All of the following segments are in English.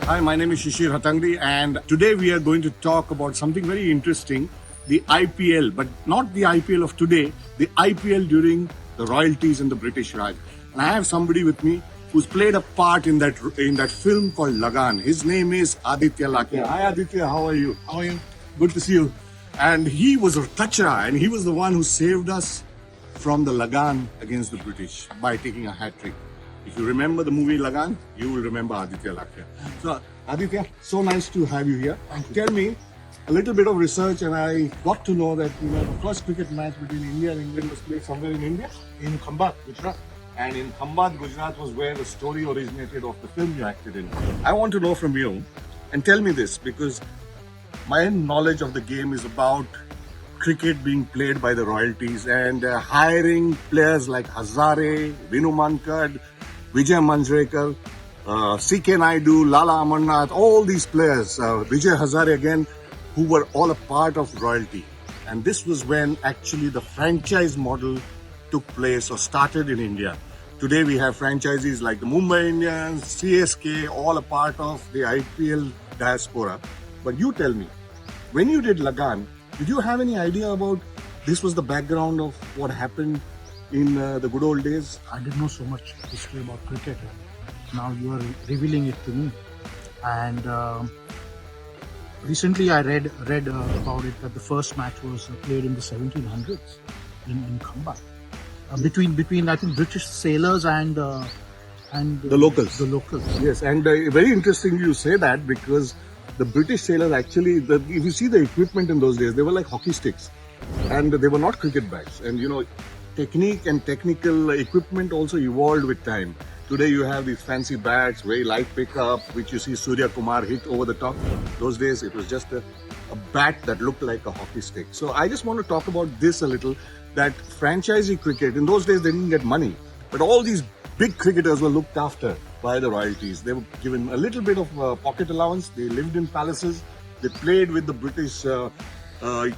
Hi, my name is Shishir Hattangadi, and today we are going to talk about something very interesting, the IPL, but not the IPL of today, the IPL during the royalties in the British Raj. And I have somebody with me who's played a part in that film called Lagaan. His name is Aditya Lakhiya. Hi Aditya, how are you? How are you? Good to see you. And he was a Kachra, and he was the one who saved us from the Lagaan against the British by taking a hat trick. If you remember the movie Lagaan, you will remember Aditya Lakhiya. So, Aditya, so nice to have you here. Tell me a little bit of research, and I got to know that the first cricket match between India and England was played somewhere in India, In Khambat, Gujarat. and in Khambhat, Gujarat was where the story originated of the film you acted in. I want to know from you, and tell me this, because my knowledge of the game is about cricket being played by the royalties and hiring players like Hazare, Vinu Mankad, Vijay Manjrekar, C.K. Naidu, Lala Amarnath, all these players, Vijay Hazare again, who were all a part of royalty. And this was when actually the franchise model took place or started in India. Today we have franchises like the Mumbai Indians, CSK, all a part of the IPL diaspora. But you tell me, when you did Lagaan, did you have any idea about this was the background of what happened in the good old days? I didn't know so much history about cricket. Now you are revealing it to me. And recently I read about it that the first match was played in the 1700s in Khambat. Between I think British sailors and The locals. The locals. Yes, and very interesting you say that, because the British sailors actually, if you see the equipment in those days, they were like hockey sticks, and they were not cricket bats. And technique and technical equipment also evolved with time. Today you have these fancy bats, very light pickup, which you see Surya Kumar hit over the top. Those days it was just a bat that looked like a hockey stick. So I just want to talk about this a little, that franchisee cricket, in those days they didn't get money, but all these big cricketers were looked after by the royalties. They were given a little bit of pocket allowance, they lived in palaces, they played with the British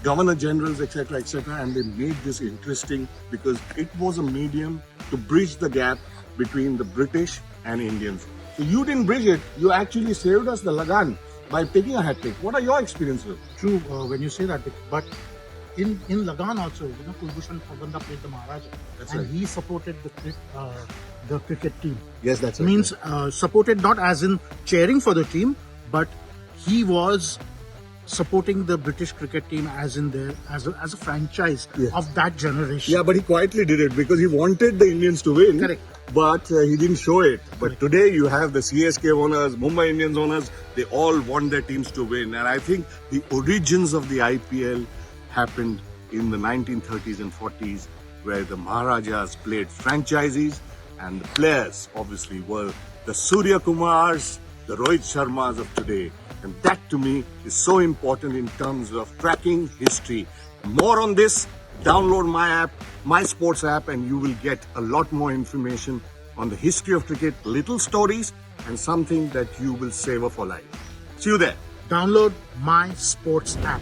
governor generals, etc., etc., and they made this interesting because it was a medium to bridge the gap between the British and Indians. So you didn't bridge it, you actually saved us the Lagaan by taking a hat trick. What are your experiences? True, when you say that, but in Lagaan also, Kulbhushan Kharbanda played the Maharaja, That's and right. he supported the cricket team. Yes, that's right. Means supported not as in cheering for the team, but he was supporting the British cricket team as a franchise Yes. of that generation. Yeah, but he quietly did it because he wanted the Indians to win. Correct. But he didn't show it. But Correct. today you have the CSK owners, Mumbai Indians owners, they all want their teams to win. And I think the origins of the IPL happened in the 1930s and 40s, where the Maharajas played franchises and the players obviously were the Surya Kumars, the Rohit Sharmas of today. And that to me is so important in terms of tracking history. More on this, download my app, MyySports app, and you will get a lot more information on the history of cricket, little stories, and something that you will savor for life. See you there. Download MyySports app.